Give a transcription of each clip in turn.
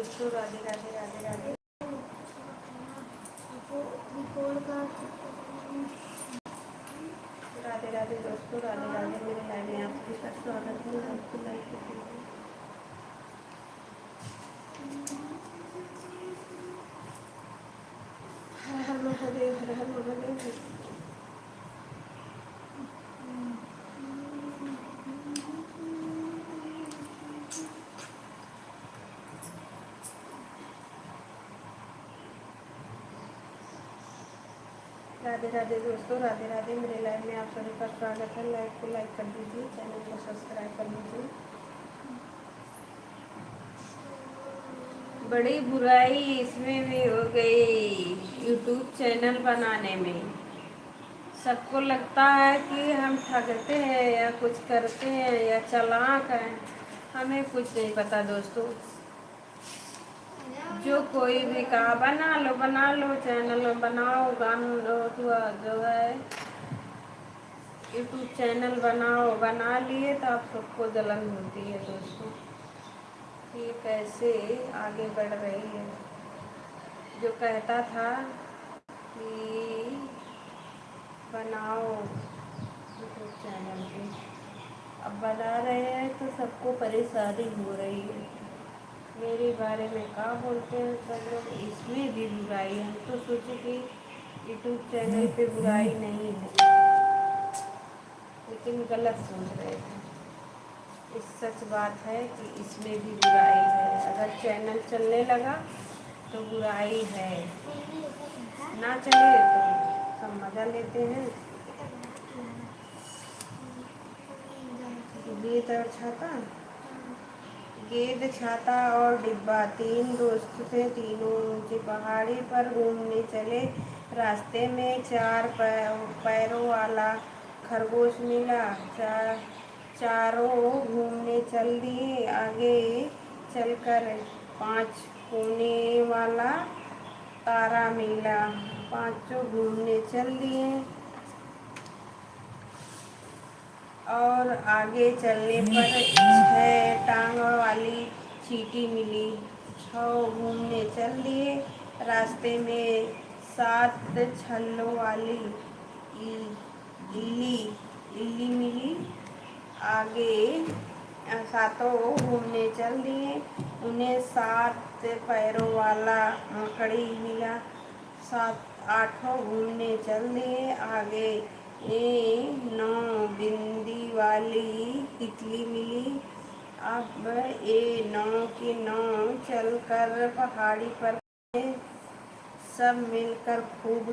दोस्तों, राधे राधे राधे राधे। राधे राधे दोस्तों, राधे राधे। मेरे लाइव में आप सभी का स्वागत है। आपको लाइक कीजिए। हर हर महादेव, हर हर महादेव। राधे राधे दोस्तों, राधे राधे। मेरे लाइव में आप सभी का स्वागत है। लाइव को लाइक कर दीजिए, चैनल को सब्सक्राइब कर लीजिए। बड़ी बुराई इसमें भी हो गई यूट्यूब चैनल बनाने में। सबको लगता है कि हम ठगते हैं या कुछ करते हैं या चालाक हैं। हमें कुछ नहीं पता दोस्तों। जो कोई भी कहा बना लो चैनल बनाओ, गाना जो है यूट्यूब चैनल बनाओ, बना लिए तो आप सबको जलन होती है दोस्तों। ये कैसे आगे बढ़ रही है। जो कहता था कि बनाओ यूट्यूब चैनल पे, अब बना रहे हैं तो सबको परेशानी हो रही है। मेरे बारे में क्या बोलते हैं सब लोग, इसमें भी बुराई है। हम तो सोचे कि यूट्यूब चैनल पे बुराई नहीं है, लेकिन गलत सोच रहे थे। इस सच बात है कि इसमें भी बुराई है। अगर चैनल चलने लगा तो बुराई है, ना चले तो सब मज़ा लेते हैं। गेंद और छाता, गेंद छाता और डिब्बा। तीन दोस्त थे, तीनों ऊंची पहाड़ी पर घूमने चले। रास्ते में चार पैरों वाला खरगोश मिला। चारों घूमने चल दिए। आगे चलकर पांच कोने वाला तारा मिला। पांचों घूमने चल दिए और आगे चलने पर 6 टांग वाली चींटी मिली। 6 घूमने चल दिए। रास्ते में 7 छल्लों वाली इल्ली इल्ली मिली। आगे 7 घूमने चल दिए। उन्हें 7 पैरों वाला मकड़ी मिला। 8 घूमने चल दिए। आगे 9 बिंदी वाली तितली मिली। अब ये 9 की 9 चलकर पहाड़ी पर सब मिलकर खूब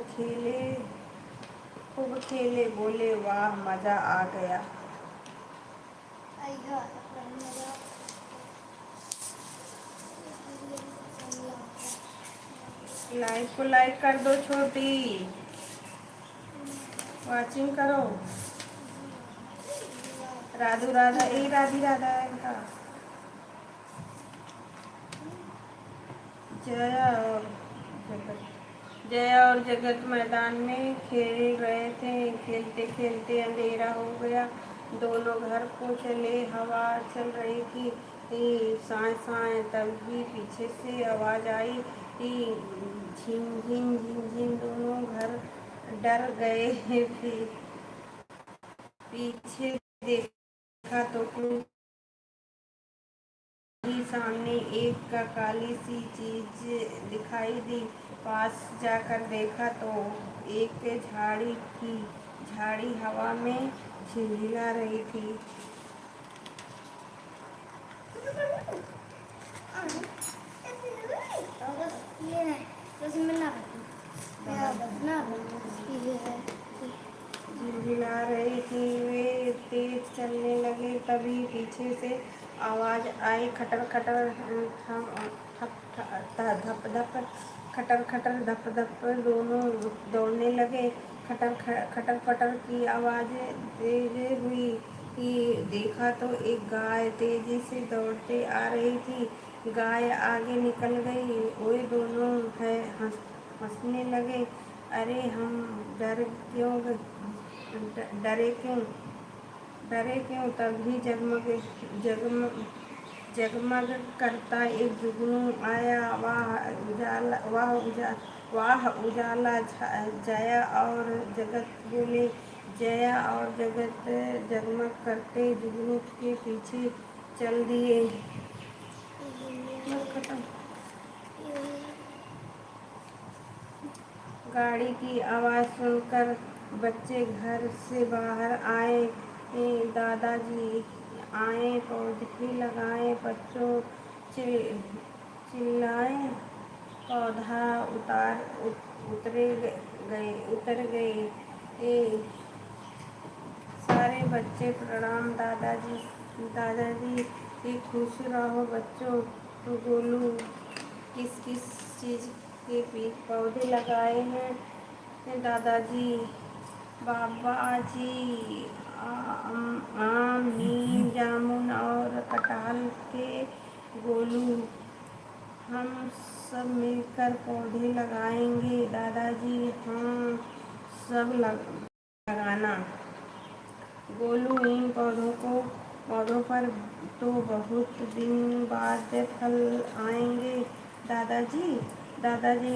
खेले, बोले वाह मजा आ गया। लाइक को लाइक कर दो छोटी, वाचिंग करो। राधू राधा राधी राधा इनका जया और जगत मैदान में खेल रहे थे। खेलते खेलते अंधेरा हो गया। दोनों घर को चले। हवा चल रही थी साए साए। तभी पीछे से आवाज आई झिम झिम झिम झिम। दोनों घर डर गए। पीछे देखा तो सामने एक काली सी चीज दिखाई दी। पास जाकर देखा तो एक झाड़ी हवा में झिलमिला रही थी। झिलमिला रही थी। वे तेज चलने लगे। तभी पीछे से आवाज आई खटर खटर धप धप, खटर खटर धप धप। दोनों दौड़ने लगे। खटर खटर पटर की आवाज़ें तेज हुई। देखा तो एक गाय तेजी से दौड़ते आ रही थी। गाय आगे निकल गई। वे दोनों हंसने लगे। अरे हम डरे क्यों? तभी जगमग करता एक जुगनू आया, वाह उजाला जया और जगत बोले जया, और जगत जगमग करते जुगनू के पीछे चल दिए। बस खत्म। गाड़ी की आवाज़ सुनकर बच्चे घर से बाहर आए। दादाजी आए, पौधे लगाए, बच्चों चिल्लाए, पौधा उतर गए। सारे बच्चे प्रणाम दादाजी। दादाजी की खुश रहो बच्चों। तो गोलू किस किस चीज़ के पौधे लगाए हैं दादाजी? बाबा जी आम, नीम, जामुन और कटहल के। गोलू हम सब मिलकर पौधे लगाएंगे दादाजी। हाँ, सब लगाना। गोलू इन पौधों पर तो बहुत दिन बाद फल आएंगे दादाजी। दादाजी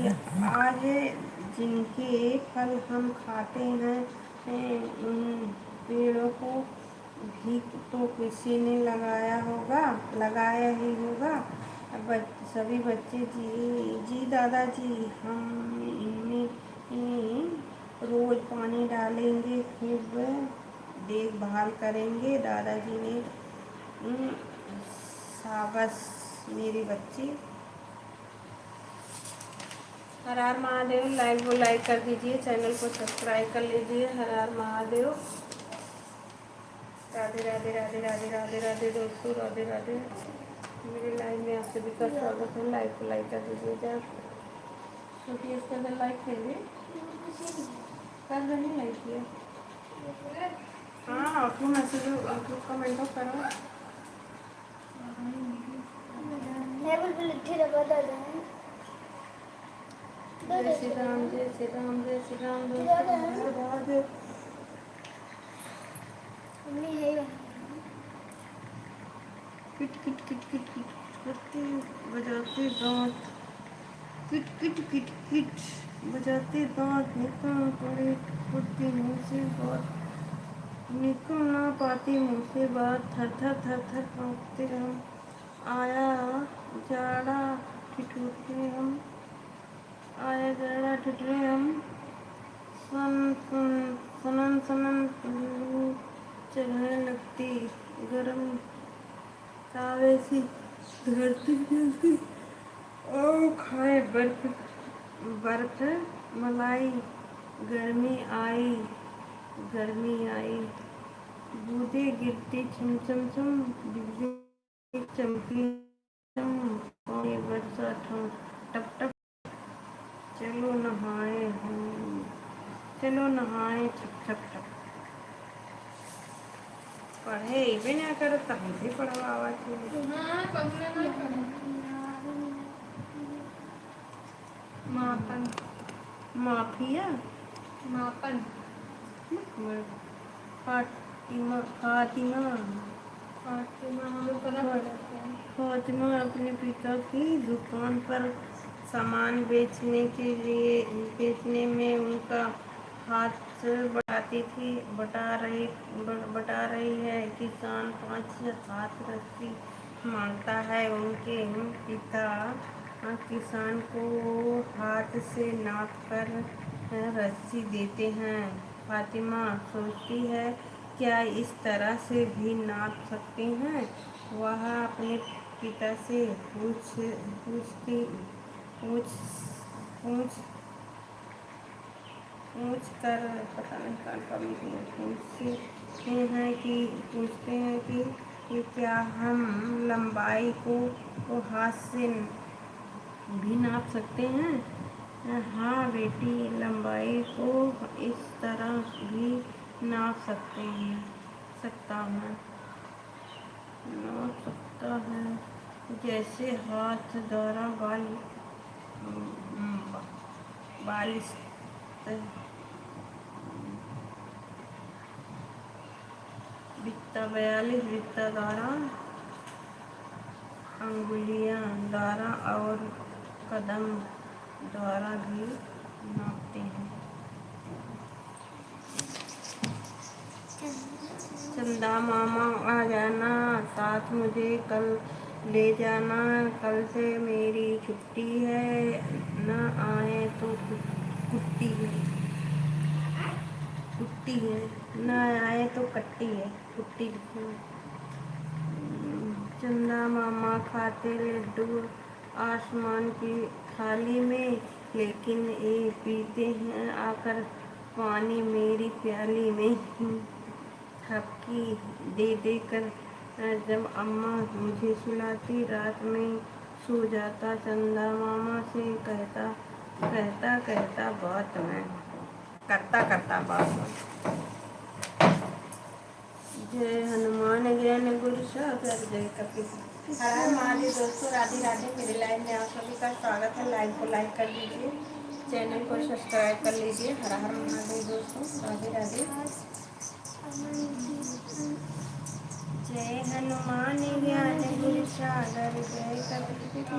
आज जिनके फल हम खाते हैं उन पेड़ों को भी तो किसी ने लगाया ही होगा। सभी बच्चे जी दादाजी, हम इनमें रोज पानी डालेंगे, खूब देखभाल करेंगे दादाजी ने। शाबाश मेरे बच्चे। हर हर महादेव। लाइक कर दीजिए, चैनल को सब्सक्राइब कर लीजिए। हर हर महादेव। राधे राधे राधे राधे राधे राधे दोस्तों, राधे राधे। मेरे लाइव में आप सभी का स्वागत है। लाइक कर दीजिए। जब छोटी इसके अंदर लाइक करिए, कर नहीं लाइक किया। हाँ, आपको मैसेज आपको कमेंट करो। जय श्री राम, जय श्री राम, जय श्री राम। दोस्तों kit kit kit kit kit करते बजाते दांत, किट किट किट किट बजाते दांत, निकल पड़े फुटती मुँह से बात, निकल ना पाती मुँह से बात, थर थर थर थर कांपते हम। आया जाड़ा ठिठुरते हम, आया जाड़ा ठिठुरे हम। सनन सनन लू चलने लगती, गरम तावे से धरती जलती। ओ खाए बर्फ मलाई, गर्मी आई। बूंदे गिरती छम छम छम, बिजली चमकी चम, पानी बरसा टप टप। चलो नहाए हम, चलो नहाए छप छप छप। पढ़े भी ना करो तभी भी पढ़वा मापन माफिया मापन फातिमा फातिमा फातिमा अपने पिता की दुकान पर सामान बेचने में उनका हाथ बटा रही है। किसान 5 हाथ रस्सी मांगता है। उनके पिता किसान को हाथ से नाप कर रस्सी देते हैं। फातिमा सोचती है, क्या इस तरह से भी नाप सकते हैं? वह अपने पिता से पूछ कर पता नहीं कान का पूछते हैं कि क्या हम लंबाई को हाथ से भी नाप सकते हैं? हाँ बेटी, लंबाई को इस तरह भी नाप सकता है जैसे हाथ द्वारा बालिश बित्ता 42 बित्ता द्वारा अंगुलियां द्वारा और कदम द्वारा भी नापते हैं। चंदा मामा आ जाना साथ, मुझे कल ले जाना, कल से मेरी छुट्टी है, न आए तो कुट्टी है, कुट्टी है, न आए तो कट्टी है, कुट्टी लिखना। चंदा मामा खाते लड्डू आसमान की थाली में, लेकिन ये पीते हैं आकर पानी मेरी प्याली में। थपकी दे दे कर जब अम्मा मुझे सुलाती, रात में सो जाता चंदा मामा से कहता कहता कहता बात मैं, करता करता बात मैं। जय हनुमान ज्ञान गुरु सागर जय कपीस। हर हर महादेव दोस्तों, राधे राधे। मेरे लाइव में आप सभी का स्वागत है। लाइव को लाइक कर लीजिए, चैनल को सब्सक्राइब कर लीजिए। हर हर महादेव दोस्तों, राधे राधे। जय हनुमान ज्ञान गुरु सागर जय कपीस।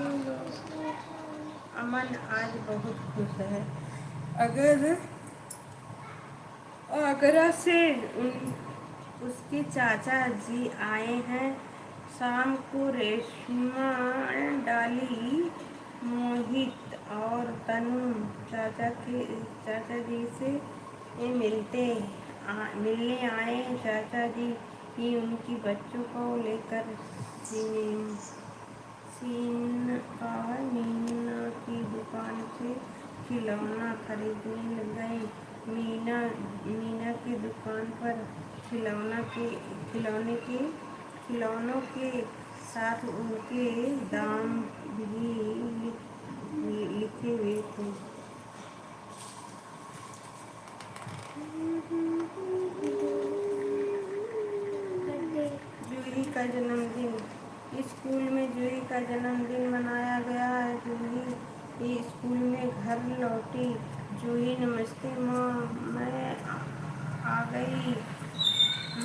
अमन आज बहुत खुश है। अगर आगरा से उसके चाचा जी आए हैं। शाम को रेशमा डाली, मोहित और तनु चाचा जी से मिलने आए। चाचा जी ही उनकी बच्चों को लेकर मीना की दुकान से खिलौना खरीदने लग गए। मीना की दुकान पर खिलौनों के साथ उनके दाम भी लिखे हुए थे। जूही का जन्मदिन। स्कूल में जूही का जन्मदिन मनाया गया। जूही स्कूल में घर लौटी। जूही नमस्ते माँ, मैं आ गई।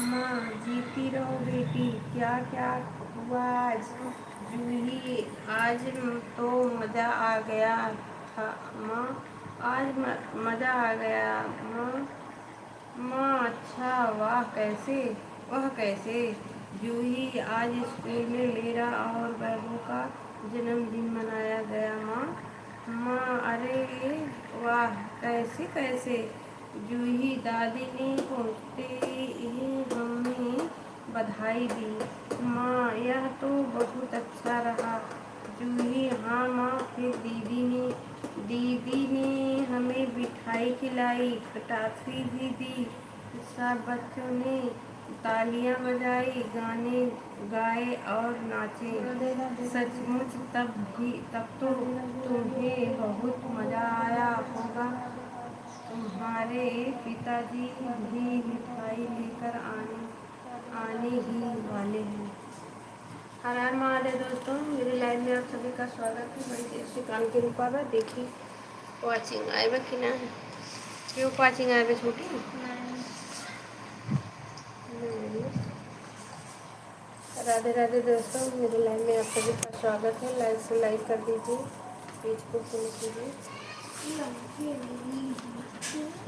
माँ जीती रहो बेटी। क्या क्या हुआ आज? जूही आज तो मज़ा आ गया था माँ, आज मज़ा आ गया माँ। अच्छा, वह कैसे? जूही आज स्कूल में मेरा और बैबू का जन्मदिन मनाया गया माँ। अरे वाह, कैसे? जूही दादी ने पहुँचते ही हमें बधाई दी। माँ यह तो बहुत अच्छा रहा। जूही हाँ माँ। फिर दीदी ने हमें मिठाई खिलाई, टॉफी भी दी। सब बच्चों ने तालियां बजाई, गाने गाए और नाचे। सचमुच तब तो तुम्हें बहुत मज़ा आया होगा। तुम्हारे पिताजी भी मिठाई लेकर आने ही वाले हैं। हर हर महादेव दोस्तों, मेरे लाइव में आप सभी का स्वागत है। बड़ी देर से कान के रूपा बा देखी वाचिंग आए बा कि ना, क्यों वाचिंग आए बा छोटी राधे राधे दोस्तों, मेरे लाइव में आप सभी का स्वागत है। लाइव को लाइक कर दीजिए, पेज को फॉलो कीजिए।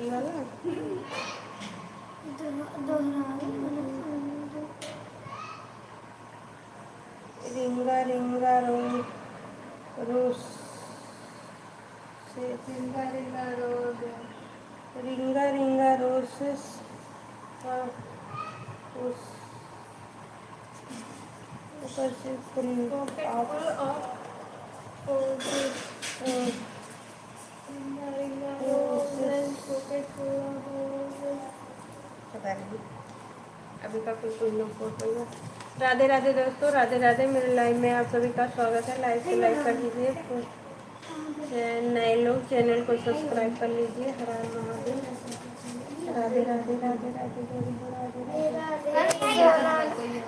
ये वाला रिंगा रिंगा रोज से रिंगा रोसेस उस ऊपर से फुल अभी का कोई लोग फोटो। राधे राधे दोस्तों, राधे राधे। मेरे लाइव में आप सभी का स्वागत है। लाइव को लाइक कर दीजिए, नए लोग चैनल को सब्सक्राइब कर लीजिए। हर हर महादेव। राधे राधे राधे राधे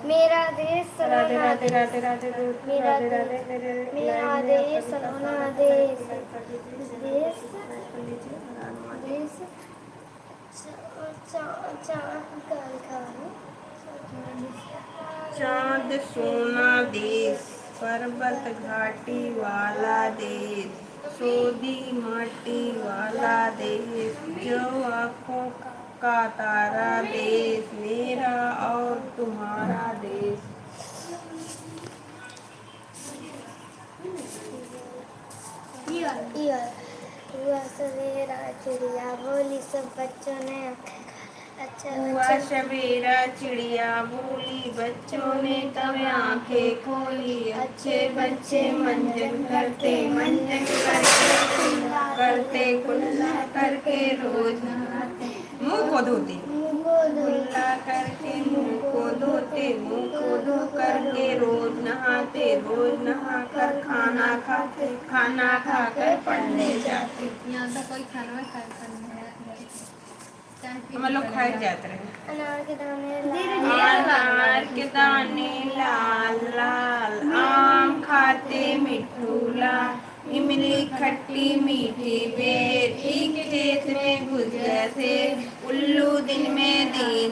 मेरा देश राधे राधे राधे राधे राधे राधे। मेरा देश सलोना देश चाँद सोना देश। पर्वत घाटी वाला देश, सोधी माटी वाला देश, जो आँखों का तारा देश, मेरा और तुम्हारा देश। हुआ सवेरा चिड़िया बोली, सब बच्चों ने अच्छा हुआ अच्छा सवेरा चिड़िया बोली, बच्चों ने तब आंखें खोली, अच्छे बच्चे मंजन करते कुल्ला करके रोज नहाते, मुंह को धोते, कुल्ला करके मुंह को धोते, मुंह को धो करके रोज नहाते, रोज नहाकर खाना खाते, खाना खाकर पढ़ने जाते। यहाँ तो कोई खाना में खाया करना है। हम लोग खाए जाते रहे। अनार के दाने अनार के दाने लाल लाल, आम खाते मिट्ठू लाल, इमली खट्टी मीठी बेर, एक खेत में घुस गए थे, उल्लू दिन में दिन,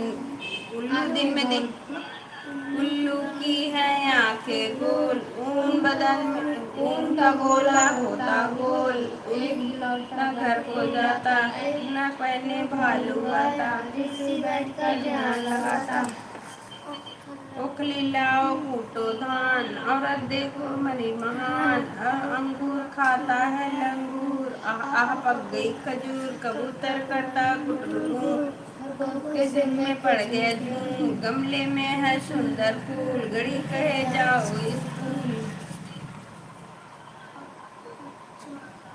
उल्लू की है आंखें गोल, ऊन का गोला होता गोल, एक लौटा घर को जाता, न पहने भालू आता, बैठ कर ध्यान लगाता, ओखली लाओ कूटो धान, औरत देखो मरी महान, अंगूर खाता है लंगूर, आह पक गई खजूर, कबूतर करता कुटरू, के सिर में पड़ गया जूं, गमले में है सुंदर फूल, गड़ी कहे जाओ स्कूल,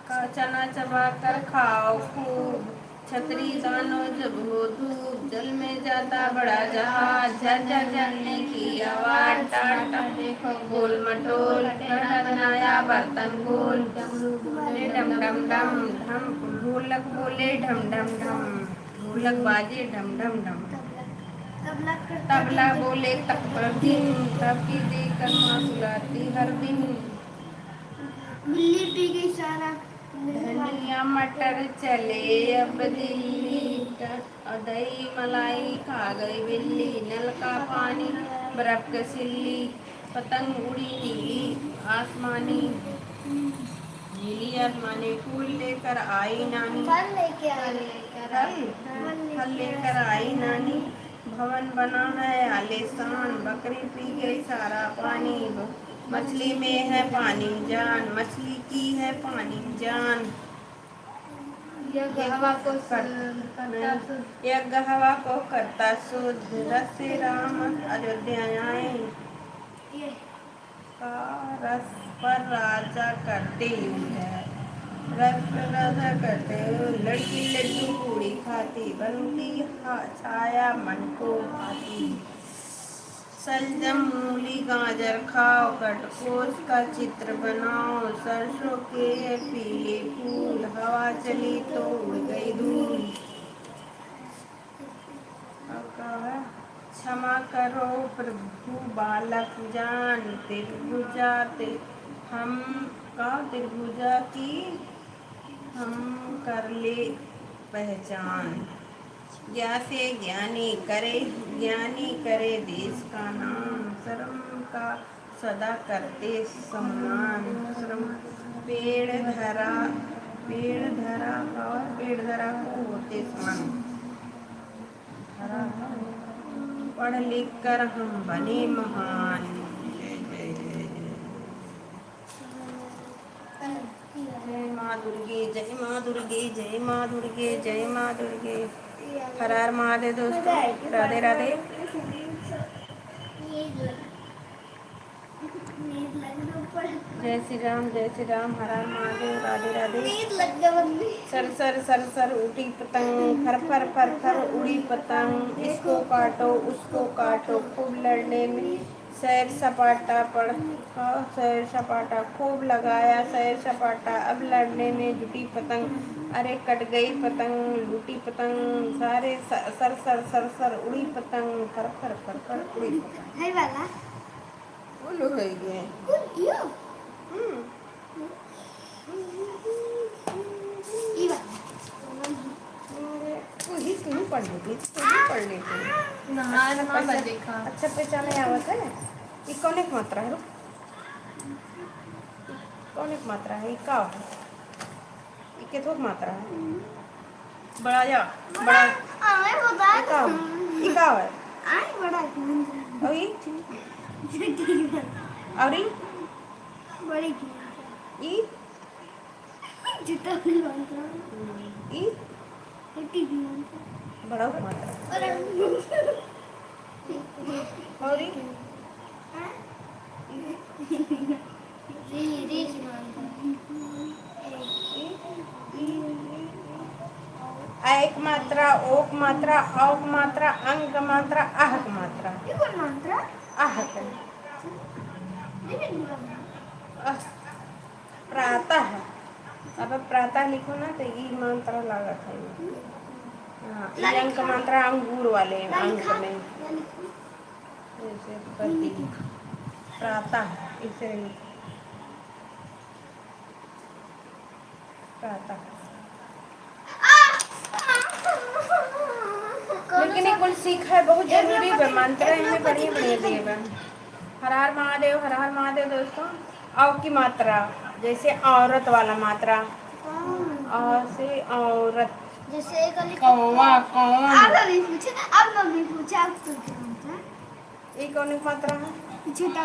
का चना चबा कर खाओ खूब, छतरी तानो जब हो धूप, जल में जाता बड़ा जहाज, झरझर झरने की आवाज, टाटा देखो गोल मटोल, टाटा बनाया बर्तन गोल, बोले डम डम डम ढम, ढोलक बोले ढम ढम ढम, ढोलक बाजे ढम ढम ढम, तबला बोले तक दिन, तबकी देकर माँ सुलाती हर दिन, बिल्ली पी गई सारा धनिया मटर चले अब दिल्ली, और दही मलाई खा गई बिल्ली, नल का पानी बर्फ के सिल्ली, पतंग उड़ी नीली आसमानी, फूल लेकर आई नानी, फल लेके आई फल लेकर आई नानी, भवन बना है आलीशान, बकरी पी गई सारा पानी, मछली में है पानी जान, मछली की है पानी जान, हवा को यज्ञ हवा को करता शुद्ध, रस से राम अयोध्या आए, का रस पर राजा करते युद्ध, रस पर राजा करते, लड़की लड्डू पूरी खाती, बनती छाया मन को भाती, सलजम मूली गाजर खाओ, कटकोस का चित्र बनाओ, सरसों के पीले फूल, हवा चली तो उड़ गई धूल, क्षमा करो प्रभु बालक जान, त्रिभुजा की हम कर ले पहचान, जैसे ज्ञानी करे देश का नाम, शर्म का सदा करते सम्मान, श्रम पेड़ धरा को होते समान, पढ़ लिख कर हम बने महान। जय जय जय जय। जय माँ दुर्गे, जय माँ दुर्गे, जय माँ दुर्गे, जय माँ दुर्गे। हर हर महादेव दोस्तों, राधे राधे। जय श्री राम, हर हर महादेव, राधे राधे। सर सर सर सर उठी पतंग, फर फर फर फर उड़ी पतंग, इसको काटो उसको काटो, खूब लड़ने में सैर सपाटा सैर सपाटा, खूब लगाया सैर सपाटा, अब लड़ने में जुटी पतंग, अरे कट गई पतंग लूटी पतंग, सारे सर सर सर सर उड़ी पतंग, फर फर फर फर उड़ी पतंग। है वाला बोलो है ये। तुम पढ़ लेती, पढ़ लेती। अच्छा पहचाने आवत है। ये कौन एक मात्रा है? कौन एक मात्रा है? ये का है? ये केथोक मात्रा है? बड़ा जा बड़ा आए बता ये का ये का है? आए बड़ा और ये और ये बड़ी ये जूता भी बनता ये छोटी भी बनता बड़ा एक मात्रा अरे और ये री बनता एक मात्रा, ओक मात्रा, औक मात्रा, अंक मात्रा, आहक मात्रा। ये कौन मंत्र आहक है। ये प्रातः। अब प्रातः लिखो ना तो ये मंत्र लागत है। हाँ, ये अंक मात्रा अंगूर वाले अंक में जैसे प्रति प्रातः इसे प्रातः। लेकिन एक कुल सीख है बहुत जरूरी है मंत्र है बढ़िया बढ़िया दिए बा। हर हर महादेव दोस्तों। औ की मात्रा जैसे औरत वाला मात्रा और से औरत जैसे एक वाली कौवा कौन अब मम्मी पूछे अब तो क्या होता है ये कौन एक मात्रा है? छोटा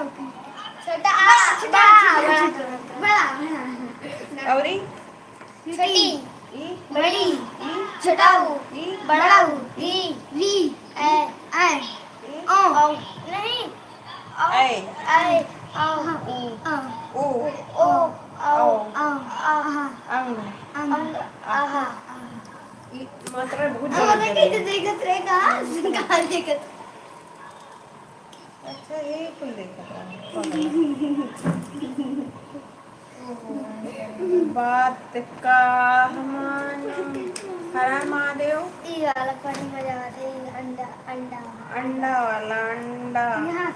छोटा बड़ा बड़ा और ये छोटी ई बड़ी ई छोटा ई बड़ा वी ए ओ नहीं ऐ ए ऊ ओ अंग अंग आहा ये मात्रा बहुत हमने जरूरी कैसे है। देखत रहेगा कहाँ देखत अच्छा ये कुल देखा बात का हमान हरा महादेव ये वाला पानी मजा आता है अंडा अंडा अंडा वाला अंडा यहाँ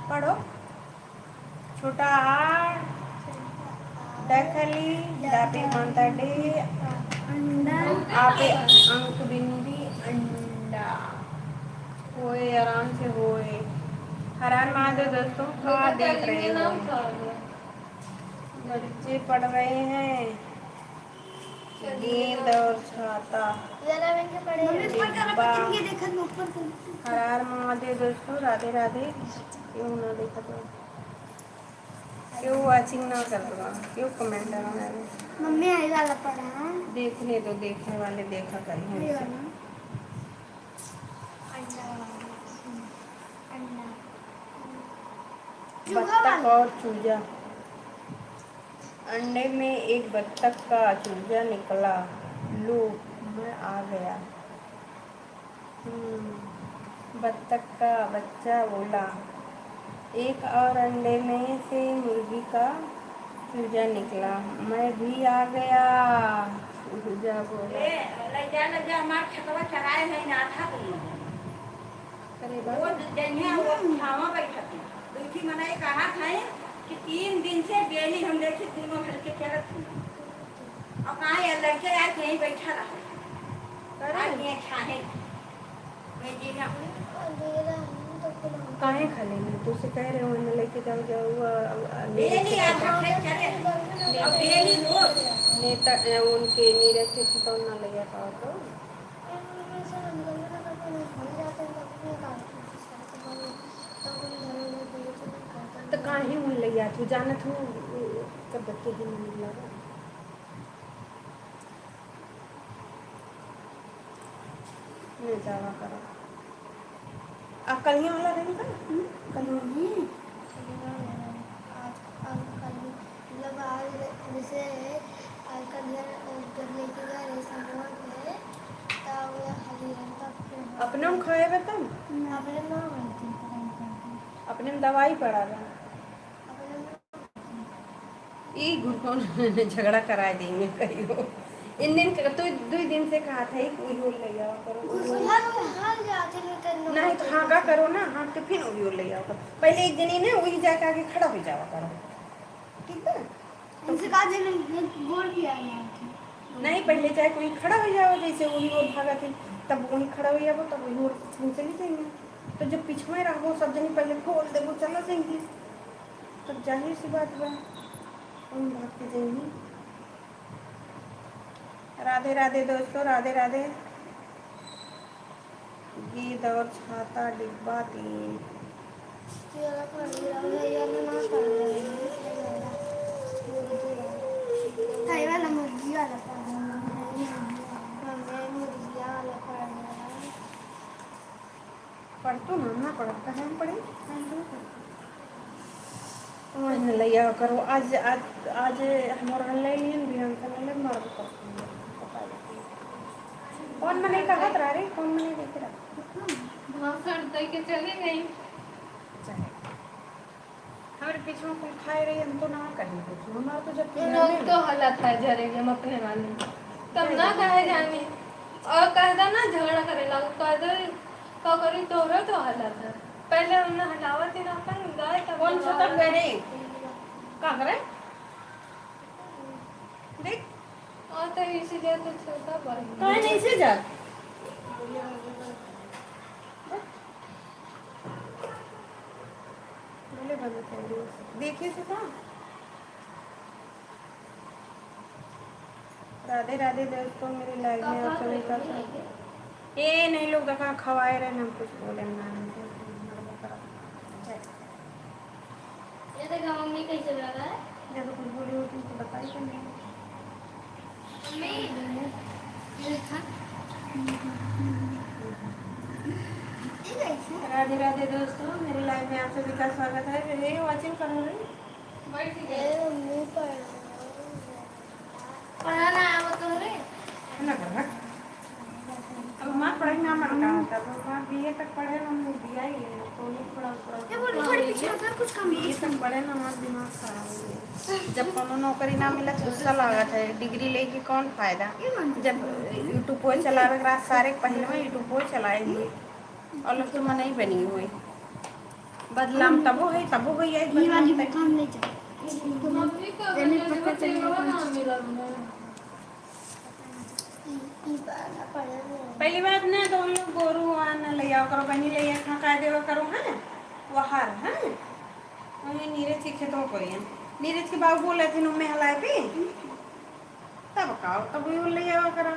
पढ़ो छोटा आड़ डखली डापी मानता डे अंडा आपे अंक बिंदी अंडा होए आराम से होए। हरान महादेव दोस्तों क्या देख रहे हो? बच्चे पढ़ रहे हैं गेंद और छाता। जरा मैंने पढ़े डिब्बा। ये देखत में ऊपर कर हरार महादेव दोस्तों राधे राधे। क्यों ना देखा तो क्यों वाचिंग ना कर रहा क्यों कमेंट है हमारे मम्मी आई वाला पढ़ा देखने तो देखने वाले देखा ये करेंगे। वाला अंडा अंडा बत्तख और चूजा। अंडे में एक बत्तख का चूजा निकला। लो मैं आ गया। बत्तख का बच्चा बोला। एक और अंडे में से मुर्गी का चूजा निकला। मैं भी आ गया। चूजा बोला। अरे कि 3 दिन से डेली हम देखे तीनों घर के चलत थी और कहाँ ये लड़के आए थे यहीं बैठा रहा आज ये छाहे मैं जी ना काहे खाली नहीं तुझसे कह रहे हो मैं लेके जाओ डेली आधा से चले अब डेली रोज नेता उनके नीरज के सुतौन ना ले जाता तो तो काहे उन ले जा तू जानत हो कब बच्चे ही नहीं लगा नहीं जावा करो आप कल ही वाला रहेगा कल मतलब आज जैसे आज का घर लेके गए रहे सामान पे तब हरियर तब अपने में खाए बता अपने ना बनती अपने में दवाई पड़ा रहा ई गुरकौन झगड़ा करा देंगे कहियो इन दिन तो 2 दिन से कहा था एक उही ले जाओ करो हाल जाते नहीं नहीं तो हाँ का करो ना हाँ तो फिर उही ले जाओ करो पहले एक दिन ही ना वही जाके आगे खड़ा हो जाओ करो ठीक है उनसे कहा जने गोल भी आ गया नहीं पहले चाहे कोई खड़ा हो जाओ जैसे वही और भागा थे तब वही खड़ा हो जाओ तब वही और चली जाएंगे तो जब पिछुए रहो सब जने पहले खोल दे वो चला जाएंगे तब जाहिर सी बात बा हम भागते जाएंगे। राधे राधे दोस्तों, राधे राधे। गीत और छाता डिब्बा 3। याला पाणी लावलं याला ना पाणी खायला मुर्गी आला पाणी मुर्गी आला पाणी पढ़तो ना पढ़ता है, हम पढ़े लिया करो। आज आज आज हमारा लेन भी हम कल मार को कौन मने कहत रहा रे, कौन मने देख रहा भाषण दे के चली गई। हमारे पीछे कुछ खाए रही हम तो ना कहीं कुछ हमारा तो जब लोग तो हालत है जरेंगे हम अपने वाले तब ना कहे जानी और कहदा ना झगड़ा करे लग कह दे का करी तोरे तो हालत है। पहले हमने हटावत ही ना अपन गाय तब कौन सा तब गए रे का करे देख और तो इसीलिए तो छोटा बढ़ तो है नहीं से जा बोले बंद कर दो देखिए तो था। राधे राधे दोस्तों, मेरी लाइव में आप सभी का स्वागत। ये नहीं लोग देखा खवाए रहे हम कुछ बोले ना ये देखा मम्मी कैसे लगा है जब कुछ बोली होती तो बताई तो नहीं। मम्मी देखा राधे राधे दोस्तों, मेरी लाइव में आप सभी का स्वागत है। ये वाचिंग कर रहे हैं बैठ ये गए मम्मी पढ़ाना है वो तो रे ना कर रख अब मां पढ़ाई ना मन का था तो मां बीए तक पढ़े ना मैं दिया ही है तो नहीं पढ़ा ये बोल थोड़ी पीछे होता कुछ कम बीए तक पढ़े ना हमारा दिमाग खराब हो गया। जब कोनो नौकरी ना मिला तो गुस्सा लगा था डिग्री लेके कौन फायदा। जब यूट्यूब पे चलावे रात सारे पहले में यूट्यूब पे चलाएंगे और लोग तो मन ही बनी हुई बदलाम तबो है तबो गई है ये वाली बदलाम काम नहीं चल मम्मी को जने जब पता चलेगा चलेगा ना मिला मैं पहली बात ना तो लोग गोरू आना ले आओ करो बनी ले खा का देवा करो है वहार है वही नीरज के खेतों पर है। नीरज के बाबू बोले थे नुमे हलाए पे तब काओ तब वो ले आओ करो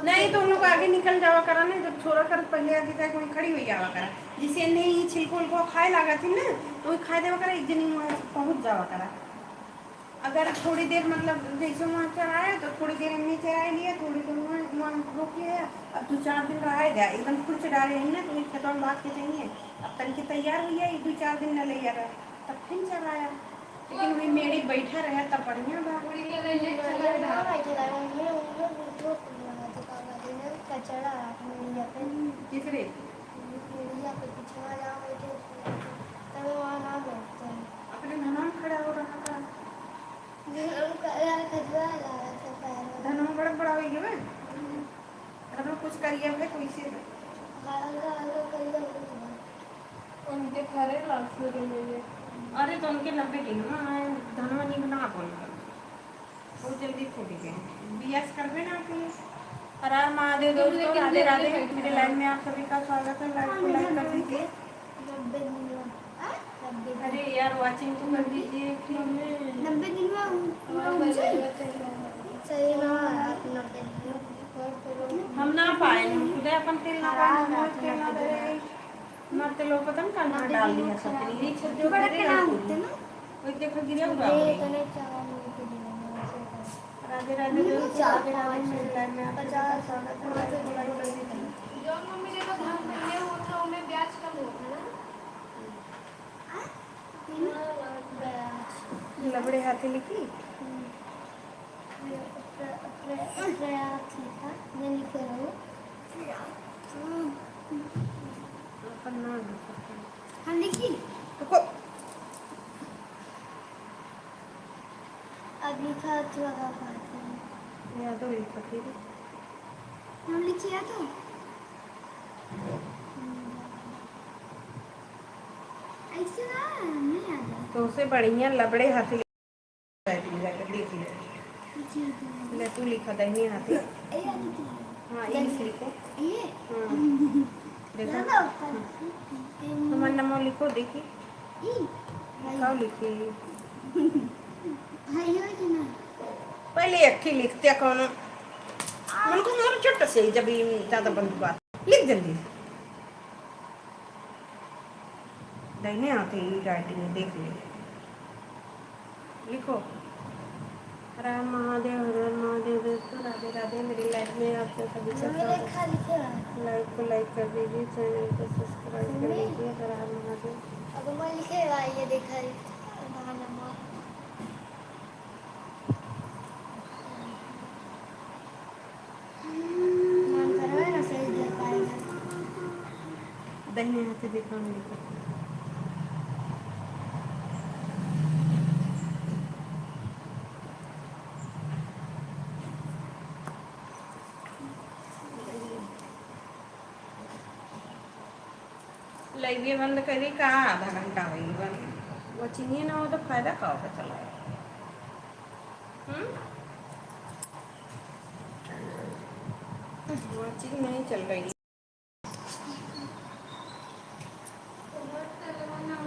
नहीं तो उन लोग आगे निकल जावा करा नहीं जब छोड़ा कर पहले आगे जाके वहीं खड़ी हुई जावा करा जिसे नहीं छिलको उनको खाए लगा थी ना तो वही खाए देवा करा एक दिन वहाँ पहुँच जावा करा। अगर थोड़ी देर मतलब जैसे वहाँ चराया तो थोड़ी देर हमने चराई लिया थोड़ी देर वहाँ रोक लिया अब 2-4 दिन रहा गया एकदम खुद से डाले हैं ना तो एक खेतों में बात के चाहिए अब तन के तैयार हुई है 2-4 दिन न ले रहा तब फिर चराया लेकिन वही मेरी बैठा रहा तब बढ़िया बात तीसरे अपने धनों में खड़ा हो रहा था धनों में बड़ा हो गया धनों कुछ करिए है कोई से उनके खरे लाख से ले अरे तो उनके 90 दिन धनवा नहीं बना बोल बहुत जल्दी फूट गए बीएस करबे ना के हर हर महादेव दोस्तों राधे राधे मेरे लाइन में आप सभी का स्वागत है। लाइक को लाइक कर दीजिए। अरे यार वाचिंग तो कर दीजिए 90 दिन में सही ना 90 हम ना पाए खुद अपन तेल ना पाए हम तेल ना दे मर ते लोग पता नहीं कहाँ डाल दिया सब तेल छत जो बड़ा करे क्या होते ना वो देखो गिरा हुआ ये है। तने चावल राधे राधे दोस्तों राधे राधे मेरे लाइन में आप सभी का स्वागत है। लाइक को लाइक कर दीजिए। जो मम्मी ने तो धान पहले वो था उन्हें ब्याज कम होता ना लबड़े हाथी लिखी अपन ना हम लिखी रुको अब लिखा तो याद हो रही पति हम लिखिए तो ऐसे ना नहीं आता तो उसे बढ़िया लबड़े हाथी जाकर देख ले तू लिखा दही हाथी हाँ इंग्लिश लिखो ये हाँ देखो हमारा नाम लिखो देखिए कब लिखी भाई हो कि ना पहले एक ही लिखते कौन मन को मोर छोटा से जब ज्यादा बंद बात लिख जल्दी नहीं आते ही राइटिंग देख ले लिखो हर हर महादेव दोस्तों राधे राधे मेरी लाइफ में आपका सभी मेरे सबका खा लिखेगा लाइक को लाइक कर दीजिए चैनल को सब्सक्राइब कर लीजिए हर हर महादेव अब मैं लिखेगा ये देखा बहाना मन कर रहा है ना सही दे पाएगा दाहिने हाथ से देखो लिखो लाइव बंद करी का आधा घंटा हुई बंद वो चीनी ना हो तो फायदा का होगा चला वो चीज नहीं चल रही